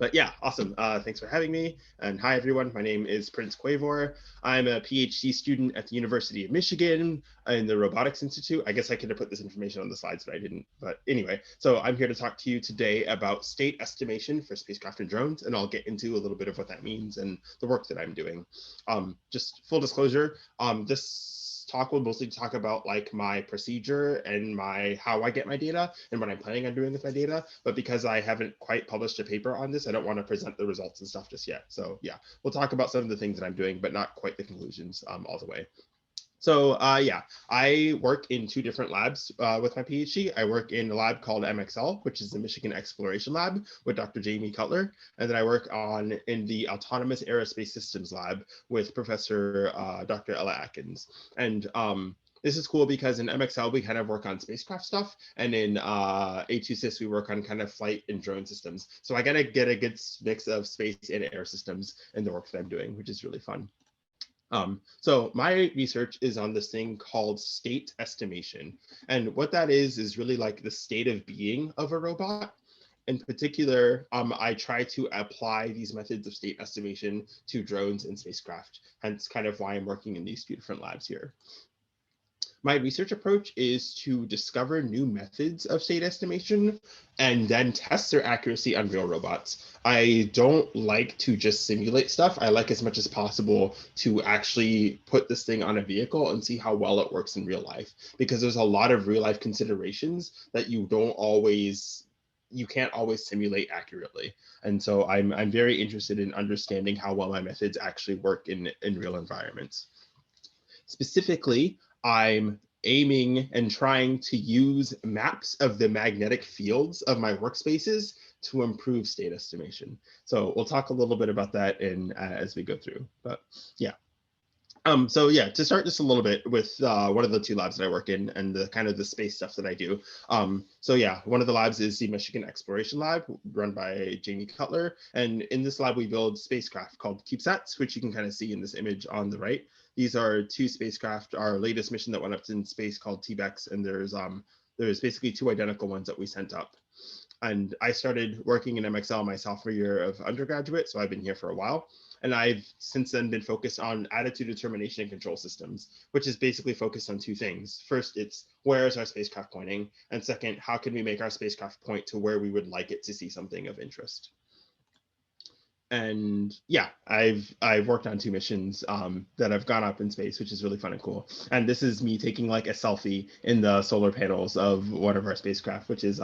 But yeah, awesome. Thanks for having me. And hi, everyone. My name is Prince Kuevor. I'm a PhD student at the University of Michigan in the Robotics Institute. I guess I could have put this information on the slides, but I didn't. But anyway, so I'm here to talk to you today about state estimation for spacecraft and drones, and I'll get into a little bit of what that means and the work that I'm doing. Just full disclosure, this talk will mostly talk about like my procedure and how I get my data and what I'm planning on doing with my data. But because I haven't quite published a paper on this, I don't want to present the results and stuff just yet. So yeah, we'll talk about some of the things that I'm doing, but not quite the conclusions all the way. So yeah, I work in two different labs with my PhD. I work in a lab called MXL, which is the Michigan Exploration Lab with Dr. Jamie Cutler. And then I work in the Autonomous Aerospace Systems lab with Professor Dr. Ella Atkins. And this is cool because in MXL, we kind of work on spacecraft stuff. And in A2Sys, we work on kind of flight and drone systems. So I gotta get a good mix of space and air systems in the work that I'm doing, which is really fun. So my research is on this thing called state estimation. And what that is really like the state of being of a robot. In particular, I try to apply these methods of state estimation to drones and spacecraft, hence kind of why I'm working in these two different labs here. My research approach is to discover new methods of state estimation and then test their accuracy on real robots. I don't like to just simulate stuff. I like as much as possible to actually put this thing on a vehicle and see how well it works in real life, because there's a lot of real life considerations that you can't always simulate accurately. And so I'm very interested in understanding how well my methods actually work in real environments. Specifically, I'm aiming and trying to use maps of the magnetic fields of my workspaces to improve state estimation. So we'll talk a little bit about that as we go through, but yeah. So yeah, to start just a little bit with one of the two labs that I work in and the kind of the space stuff that I do. So yeah, one of the labs is the Michigan Exploration Lab run by Jamie Cutler. And in this lab, we build spacecraft called CubeSats, which you can kind of see in this image on the right. These are two spacecraft, our latest mission that went up in space called TBEX, and there's basically two identical ones that we sent up. And I started working in MXL my sophomore year of undergraduate, so I've been here for a while. And I've since then been focused on attitude determination and control systems, which is basically focused on two things. First, it's where is our spacecraft pointing? And second, how can we make our spacecraft point to where we would like it to see something of interest? And yeah, I've worked on two missions that have gone up in space, which is really fun and cool. And this is me taking like a selfie in the solar panels of one of our spacecraft, which is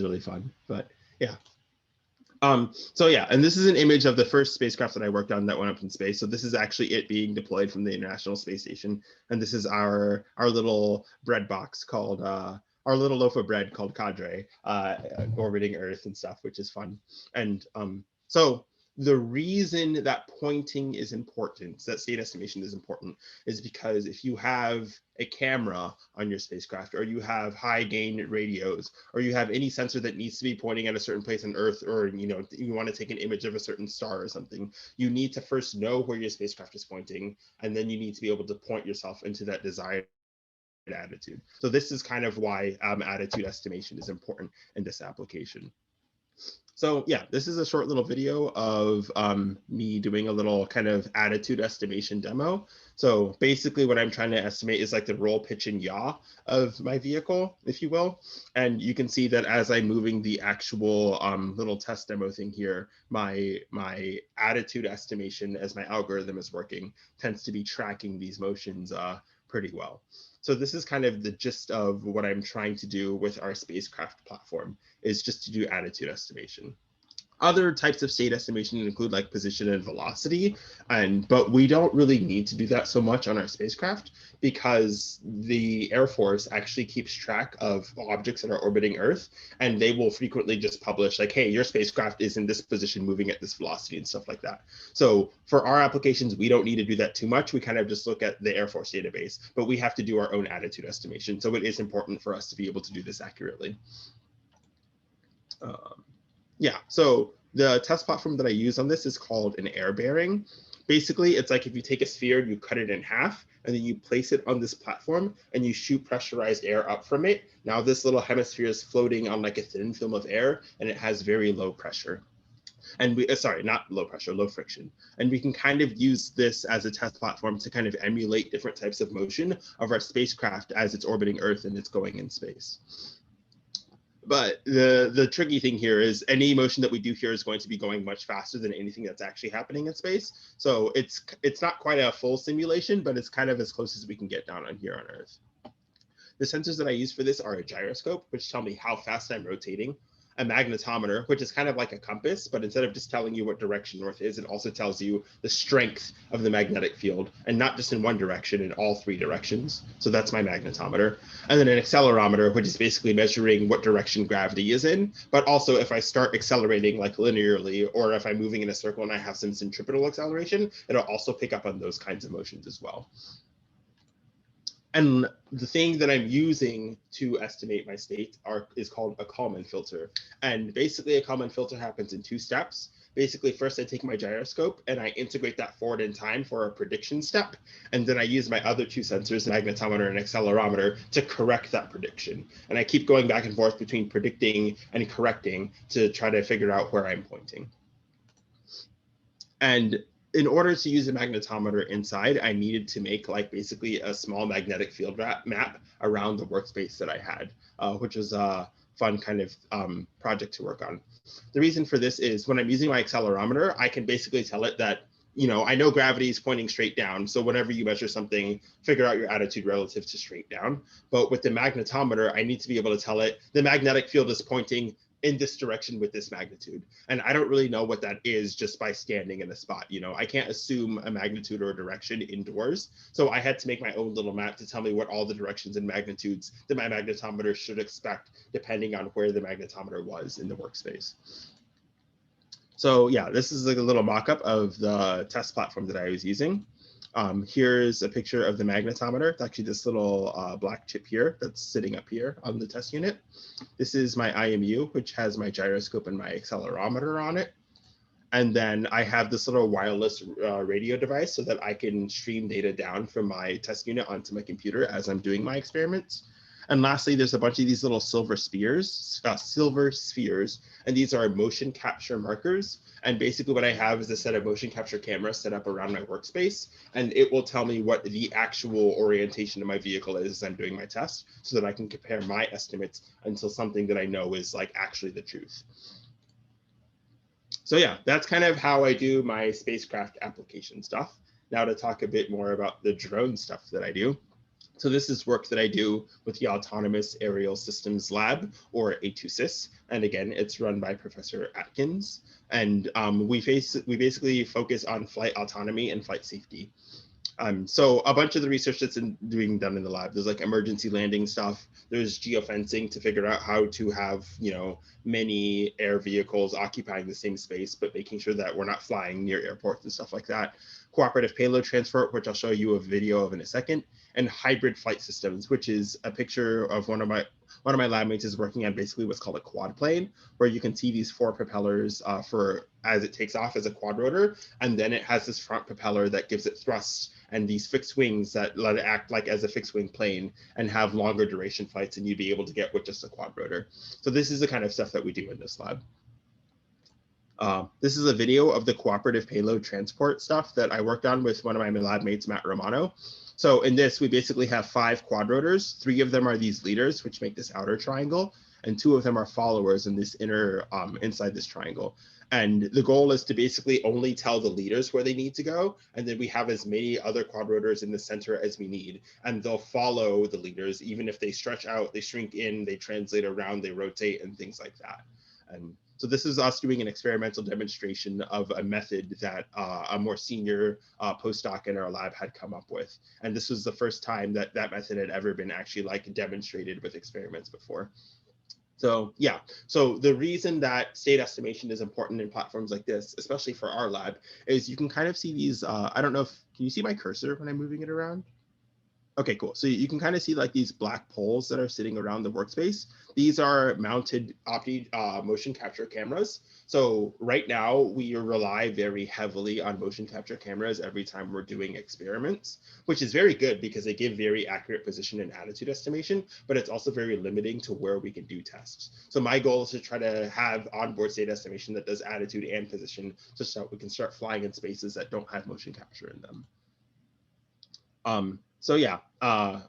really fun. But yeah. So yeah, and this is an image of the first spacecraft that I worked on that went up in space. So this is actually it being deployed from the International Space Station. And this is our little bread box called our little loaf of bread called Cadre, orbiting Earth and stuff, which is fun. And so the reason that pointing is important, that state estimation is important, is because if you have a camera on your spacecraft, or you have high gain radios, or you have any sensor that needs to be pointing at a certain place on Earth, or you want to take an image of a certain star or something, you need to first know where your spacecraft is pointing, and then you need to be able to point yourself into that desired attitude. So this is kind of why attitude estimation is important in this application. So yeah, this is a short little video of me doing a little kind of attitude estimation demo. So basically what I'm trying to estimate is like the roll, pitch, and yaw of my vehicle, if you will. And you can see that as I'm moving the actual little test demo thing here, my attitude estimation as my algorithm is working tends to be tracking these motions pretty well. So this is kind of the gist of what I'm trying to do with our spacecraft platform, is just to do attitude estimation. Other types of state estimation include like position and velocity, but we don't really need to do that so much on our spacecraft because the Air Force actually keeps track of objects that are orbiting Earth, and they will frequently just publish like, hey, your spacecraft is in this position moving at this velocity and stuff like that. So for our applications, we don't need to do that too much. We kind of just look at the Air Force database, but we have to do our own attitude estimation. So it is important for us to be able to do this accurately. Yeah, so the test platform that I use on this is called an air bearing. Basically, it's like if you take a sphere, you cut it in half, and then you place it on this platform, and you shoot pressurized air up from it. Now this little hemisphere is floating on like a thin film of air, and it has very low pressure. And we, sorry, not low pressure, low friction. And we can kind of use this as a test platform to kind of emulate different types of motion of our spacecraft as it's orbiting Earth and it's going in space. But the tricky thing here is any motion that we do here is going to be going much faster than anything that's actually happening in space. So it's not quite a full simulation, but it's kind of as close as we can get down on here on Earth. The sensors that I use for this are a gyroscope, which tell me how fast I'm rotating, a magnetometer, which is kind of like a compass, but instead of just telling you what direction north is, it also tells you the strength of the magnetic field, and not just in one direction, in all three directions. So that's my magnetometer. And then an accelerometer, which is basically measuring what direction gravity is in, but also if I start accelerating like linearly, or if I'm moving in a circle and I have some centripetal acceleration, it'll also pick up on those kinds of motions as well. And the thing that I'm using to estimate my state is called a Kalman filter. And basically a Kalman filter happens in two steps. Basically, first I take my gyroscope and I integrate that forward in time for a prediction step. And then I use my other two sensors, the magnetometer and accelerometer, to correct that prediction. And I keep going back and forth between predicting and correcting to try to figure out where I'm pointing. And in order to use a magnetometer inside, I needed to make like basically a small magnetic field map around the workspace that I had, which was a fun kind of project to work on. The reason for this is when I'm using my accelerometer, I can basically tell it that, you know, I know gravity is pointing straight down. So whenever you measure something, figure out your attitude relative to straight down. But with the magnetometer, I need to be able to tell it the magnetic field is pointing in this direction with this magnitude. And I don't really know what that is just by standing in a spot. You know, I can't assume a magnitude or a direction indoors. So I had to make my own little map to tell me what all the directions and magnitudes that my magnetometer should expect depending on where the magnetometer was in the workspace. So yeah, this is like a little mock-up of the test platform that I was using. Here's a picture of the magnetometer. It's actually this little black chip here that's sitting up here on the test unit. This is my IMU, which has my gyroscope and my accelerometer on it. And then I have this little wireless radio device so that I can stream data down from my test unit onto my computer as I'm doing my experiments. And lastly, there's a bunch of these little silver spheres, and these are motion capture markers. And basically what I have is a set of motion capture cameras set up around my workspace, and it will tell me what the actual orientation of my vehicle is as I'm doing my test, so that I can compare my estimates until something that I know is like actually the truth. So yeah, that's kind of how I do my spacecraft application stuff. Now to talk a bit more about the drone stuff that I do. So this is work that I do with the Autonomous Aerial Systems Lab, or A2Sys. And again, it's run by Professor Atkins. And we basically focus on flight autonomy and flight safety. So a bunch of the research that's being done in the lab, there's like emergency landing stuff. There's geofencing to figure out how to have, you know, many air vehicles occupying the same space, but making sure that we're not flying near airports and stuff like that. Cooperative payload transport, which I'll show you a video of in a second, and hybrid flight systems, which is a picture of one of my lab mates is working on basically what's called a quad plane, where you can see these four propellers as it takes off as a quad rotor, and then it has this front propeller that gives it thrust and these fixed wings that let it act like as a fixed wing plane and have longer duration flights than you'd be able to get with just a quad rotor. So this is the kind of stuff that we do in this lab. This is a video of the cooperative payload transport stuff that I worked on with one of my lab mates, Matt Romano. So in this, we basically have 5 quad rotors. 3 of them are these leaders, which make this outer triangle, and 2 of them are followers in this inner, inside this triangle. And the goal is to basically only tell the leaders where they need to go. And then we have as many other quad rotors in the center as we need. And they'll follow the leaders, even if they stretch out, they shrink in, they translate around, they rotate, and things like that. And so this is us doing an experimental demonstration of a method that a more senior postdoc in our lab had come up with. And this was the first time that that method had ever been actually like demonstrated with experiments before. So yeah, so the reason that state estimation is important in platforms like this, especially for our lab, is you can kind of see these, I don't know if, can you see my cursor when I'm moving it around? Okay, cool. So you can kind of see like these black poles that are sitting around the workspace. These are mounted motion capture cameras. So right now we rely very heavily on motion capture cameras every time we're doing experiments, which is very good because they give very accurate position and attitude estimation, but it's also very limiting to where we can do tests. So my goal is to try to have onboard state estimation that does attitude and position such that we can start flying in spaces that don't have motion capture in them. So yeah,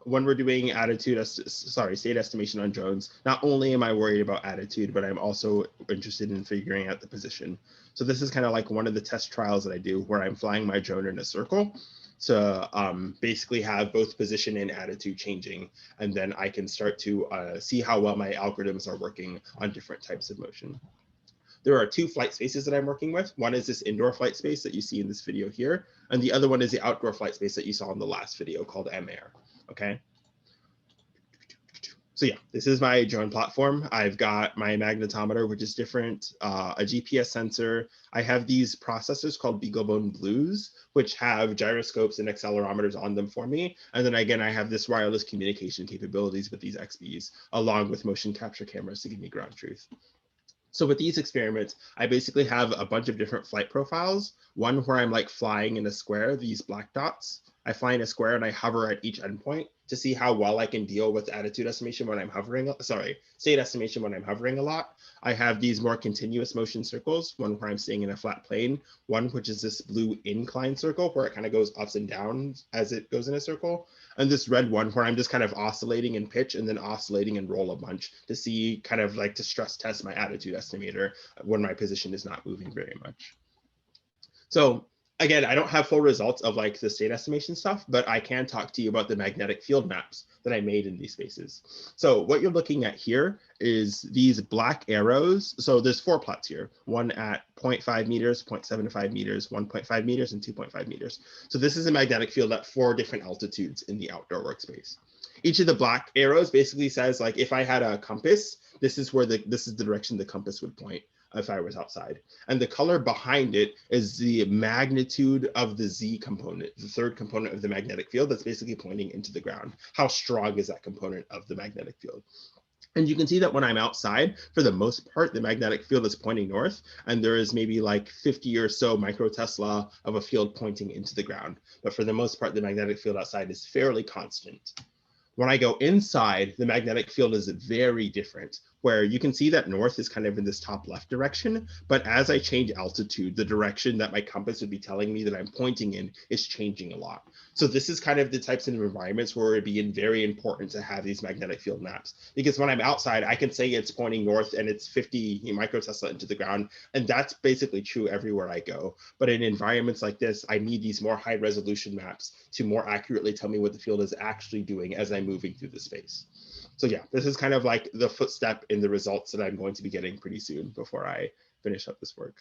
when we're doing state estimation on drones, not only am I worried about attitude, but I'm also interested in figuring out the position. So this is kind of like one of the test trials that I do where I'm flying my drone in a circle to basically have both position and attitude changing. And then I can start to see how well my algorithms are working on different types of motion. There are two flight spaces that I'm working with. One is this indoor flight space that you see in this video here, and the other one is the outdoor flight space that you saw in the last video called M-Air, okay? So yeah, this is my drone platform. I've got my magnetometer, which is different, a GPS sensor. I have these processors called BeagleBone Blues, which have gyroscopes and accelerometers on them for me. And then again, I have this wireless communication capabilities with these XBs, along with motion capture cameras to give me ground truth. So with these experiments, I basically have a bunch of different flight profiles. One where I'm like flying in a square, these black dots. I fly in a square and I hover at each endpoint to see how well I can deal with attitude estimation when I'm hovering, state estimation when I'm hovering a lot. I have these more continuous motion circles, one where I'm staying in a flat plane, one which is this blue incline circle where it kind of goes ups and downs as it goes in a circle, and this red one where I'm just kind of oscillating in pitch and then oscillating and roll a bunch to see kind of like to stress test my attitude estimator when my position is not moving very much. So again, I don't have full results of like the state estimation stuff, but I can talk to you about the magnetic field maps that I made in these spaces. So what you're looking at here is these black arrows. So there's 4 plots here, one at 0.5 meters, 0.75 meters, 1.5 meters, and 2.5 meters. So this is a magnetic field at 4 different altitudes in the outdoor workspace. Each of the black arrows basically says like, if I had a compass, this is the direction the compass would point if I was outside. And the color behind it is the magnitude of the Z component, the third component of the magnetic field that's basically pointing into the ground. How strong is that component of the magnetic field? And you can see that when I'm outside, for the most part, the magnetic field is pointing north, and there is maybe like 50 or so microtesla of a field pointing into the ground. But for the most part, the magnetic field outside is fairly constant. When I go inside, the magnetic field is very different, where you can see that north is kind of in this top left direction, but as I change altitude, the direction that my compass would be telling me that I'm pointing in is changing a lot. So this is kind of the types of environments where it'd be very important to have these magnetic field maps, because when I'm outside, I can say it's pointing north and it's 50 microtesla into the ground, and that's basically true everywhere I go. But in environments like this, I need these more high resolution maps to more accurately tell me what the field is actually doing as I'm moving through the space. So yeah, this is kind of like the footstep in the results that I'm going to be getting pretty soon before I finish up this work.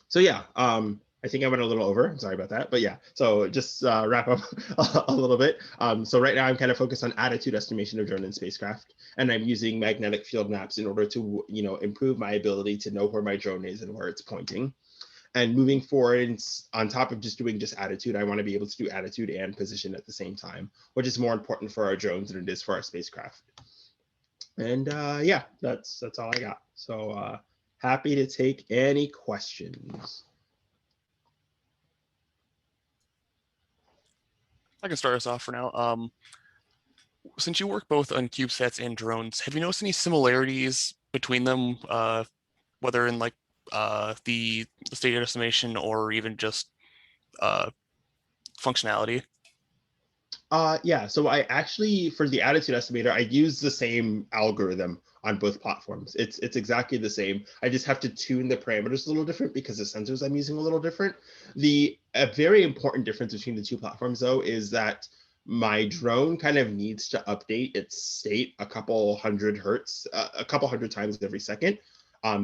So yeah, I think I went a little over, sorry about that, but yeah, so just wrap up a little bit. So right now I'm kind of focused on attitude estimation of drone and spacecraft, and I'm using magnetic field maps in order to, improve my ability to know where my drone is and where it's pointing. And moving forward, on top of just doing attitude, I want to be able to do attitude and position at the same time, which is more important for our drones than it is for our spacecraft. And yeah, that's all I got. So happy to take any questions. I can start us off for now. Since you work both on CubeSats and drones, have you noticed any similarities between them, whether in like the state estimation or even just functionality? Yeah, so I actually, for the attitude estimator, I use the same algorithm on both platforms. It's exactly the same. I just have to tune the parameters a little different because the sensors I'm using a little different. A very important difference between the two platforms, though, is that my drone kind of needs to update its state a couple hundred hertz, a couple hundred times every second.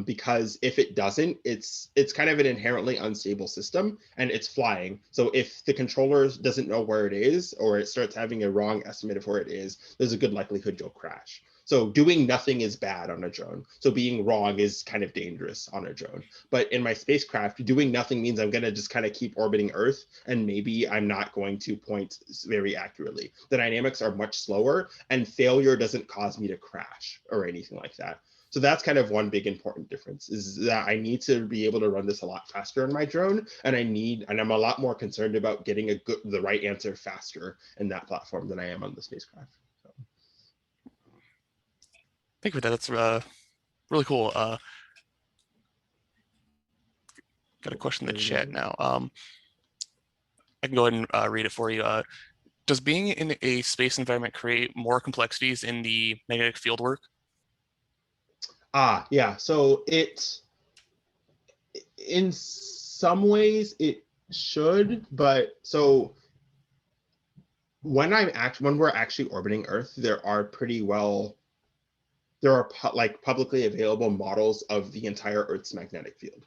Because if it doesn't, it's kind of an inherently unstable system and it's flying. So if the controller doesn't know where it is or it starts having a wrong estimate of where it is, there's a good likelihood you'll crash. So doing nothing is bad on a drone. So being wrong is kind of dangerous on a drone. But in my spacecraft, doing nothing means I'm going to just kind of keep orbiting Earth, and maybe I'm not going to point very accurately. The dynamics are much slower, and failure doesn't cause me to crash or anything like that. So that's kind of one big important difference, is that I need to be able to run this a lot faster on my drone, and I'm a lot more concerned about getting the right answer faster in that platform than I am on the spacecraft. So. Thank you for that. That's really cool. Got a question in the chat now. I can go ahead and read it for you. Does being in a space environment create more complexities in the magnetic field work? Yeah. So in some ways it should, but so when we're actually orbiting Earth, there are like publicly available models of the entire Earth's magnetic field.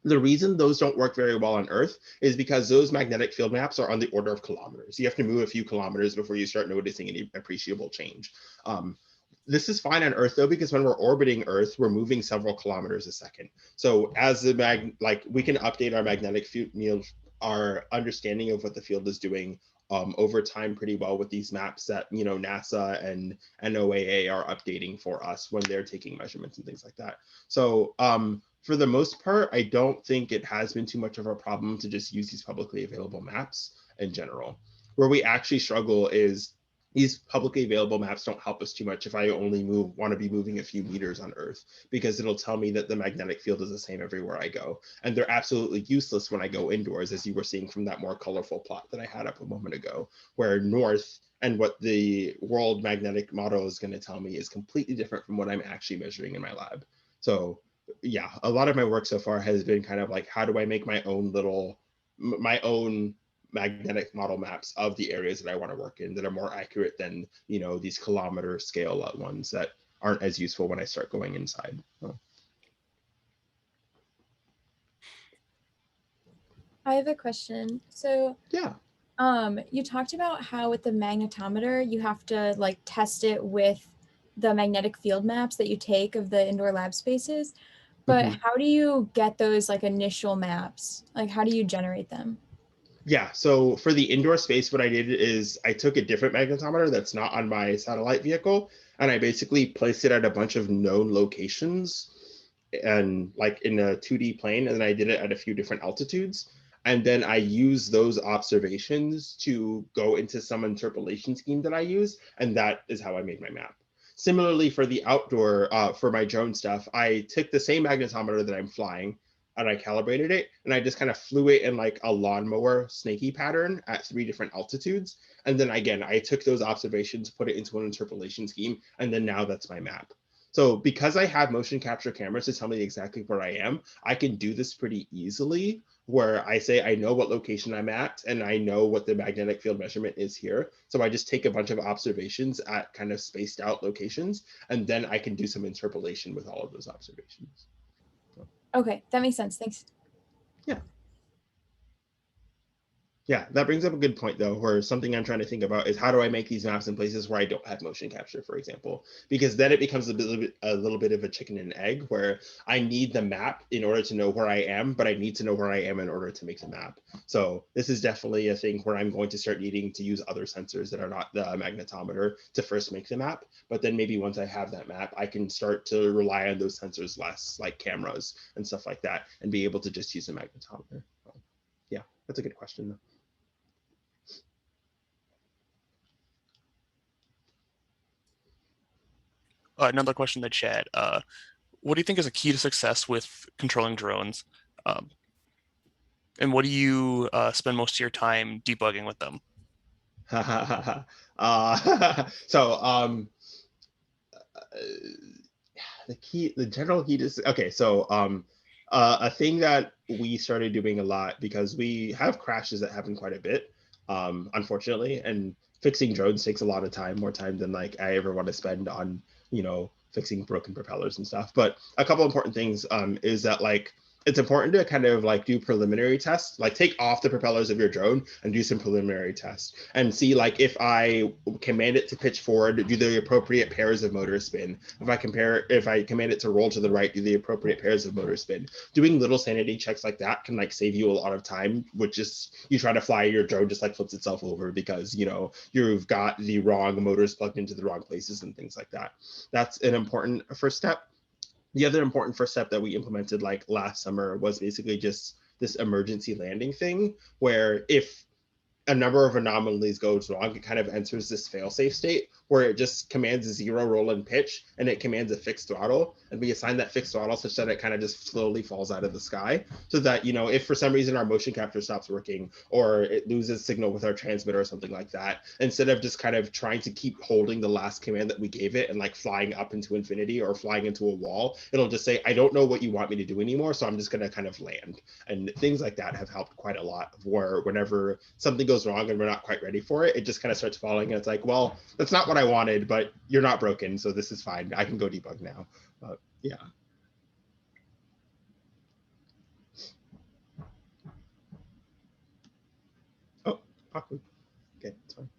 The reason those don't work very well on Earth is because those magnetic field maps are on the order of kilometers. You have to move a few kilometers before you start noticing any appreciable change. This is fine on Earth though, because when we're orbiting Earth, we're moving several kilometers a second. So as we can update our magnetic field, our understanding of what the field is doing over time pretty well with these maps that NASA and NOAA are updating for us when they're taking measurements and things like that. So for the most part, I don't think it has been too much of a problem to just use these publicly available maps in general. Where we actually struggle is these publicly available maps don't help us too much if I only want to be moving a few meters on Earth, because it'll tell me that the magnetic field is the same everywhere I go. And they're absolutely useless when I go indoors, as you were seeing from that more colorful plot that I had up a moment ago, where north and what the world magnetic model is going to tell me is completely different from what I'm actually measuring in my lab. So yeah, a lot of my work so far has been kind of like, how do I make my own magnetic model maps of the areas that I want to work in that are more accurate than these kilometer scale ones that aren't as useful when I start going inside. So. I have a question. So yeah. You talked about how with the magnetometer you have to like test it with the magnetic field maps that you take of the indoor lab spaces, but how do you get those like initial maps? Like how do you generate them? Yeah, so for the indoor space, what I did is I took a different magnetometer that's not on my satellite vehicle, and I basically placed it at a bunch of known locations and like in a 2D plane, and then I did it at a few different altitudes. And then I use those observations to go into some interpolation scheme that I use, and that is how I made my map. Similarly, for the outdoor, for my drone stuff, I took the same magnetometer that I'm flying, and I calibrated it, and I just kind of flew it in like a lawnmower snaky pattern at 3 different altitudes. And then again, I took those observations, put it into an interpolation scheme, and then now that's my map. So because I have motion capture cameras to tell me exactly where I am, I can do this pretty easily, where I say I know what location I'm at and I know what the magnetic field measurement is here. So I just take a bunch of observations at kind of spaced out locations, and then I can do some interpolation with all of those observations. So. Okay, that makes sense. Thanks. Yeah. Yeah, that brings up a good point though, where something I'm trying to think about is how do I make these maps in places where I don't have motion capture, for example, because then it becomes a little bit of a chicken and egg, where I need the map in order to know where I am, but I need to know where I am in order to make the map. So this is definitely a thing where I'm going to start needing to use other sensors that are not the magnetometer to first make the map. But then maybe once I have that map, I can start to rely on those sensors less, like cameras and stuff like that, and be able to just use a magnetometer. So, yeah, that's a good question though. Another question in the chat. What do you think is a key to success with controlling drones? And what do you spend most of your time debugging with them? The general key is, okay, so a thing that we started doing a lot, because we have crashes that happen quite a bit, unfortunately, and fixing drones takes a lot of time, more time than like I ever want to spend on, fixing broken propellers and stuff. But a couple important things is that like it's important to kind of like do preliminary tests, like take off the propellers of your drone and do some preliminary tests and see like if I command it to pitch forward, do the appropriate pairs of motor spin. If I command it to roll to the right, do the appropriate pairs of motor spin. Doing little sanity checks like that can like save you a lot of time, which is you try to fly your drone just like flips itself over because you've got the wrong motors plugged into the wrong places and things like that. That's an important first step. The other important first step that we implemented like last summer was basically just this emergency landing thing, where if a number of anomalies goes wrong, it kind of enters this fail-safe state where it just commands a 0 roll and pitch, and it commands a fixed throttle, and we assign that fixed throttle such that it kind of just slowly falls out of the sky, so that if for some reason our motion capture stops working or it loses signal with our transmitter or something like that, instead of just kind of trying to keep holding the last command that we gave it and like flying up into infinity or flying into a wall, it'll just say, I don't know what you want me to do anymore, so I'm just going to kind of land. And things like that have helped quite a lot, where whenever something goes wrong and we're not quite ready for it, it just kind of starts falling, and it's like, well, that's not what I wanted, but you're not broken, so this is fine. I can go debug now. Yeah. Oh, awkward. Okay, it's fine.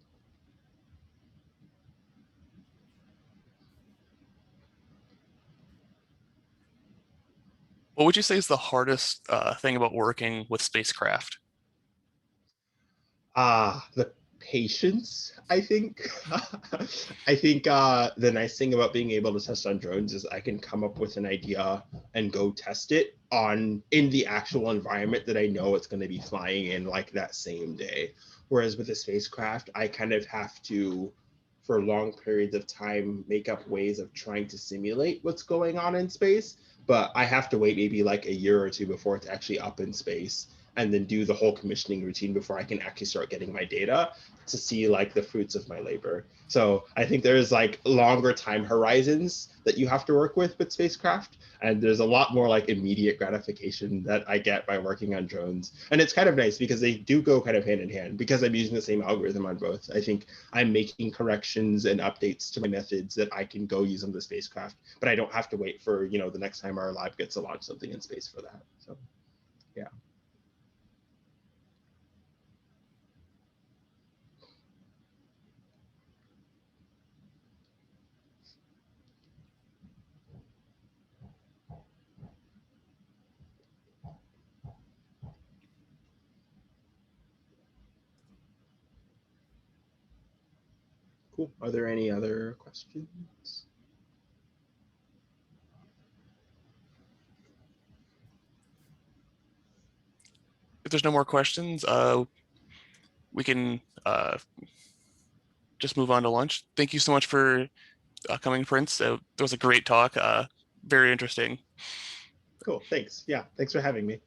What would you say is the hardest thing about working with spacecraft? The patience, I think. I think the nice thing about being able to test on drones is I can come up with an idea and go test it in the actual environment that I know it's going to be flying in like that same day. Whereas with a spacecraft, I kind of have to, for long periods of time, make up ways of trying to simulate what's going on in space. But I have to wait maybe like a year or two before it's actually up in space, and then do the whole commissioning routine before I can actually start getting my data to see like the fruits of my labor. So I think there's like longer time horizons that you have to work with spacecraft. And there's a lot more like immediate gratification that I get by working on drones. And it's kind of nice because they do go kind of hand in hand, because I'm using the same algorithm on both. I think I'm making corrections and updates to my methods that I can go use on the spacecraft, but I don't have to wait for, the next time our lab gets to launch something in space for that. So, yeah. Cool. Are there any other questions? If there's no more questions, we can just move on to lunch. Thank you so much for coming, Prince. That was a great talk. Very interesting. Cool. Thanks. Yeah. Thanks for having me.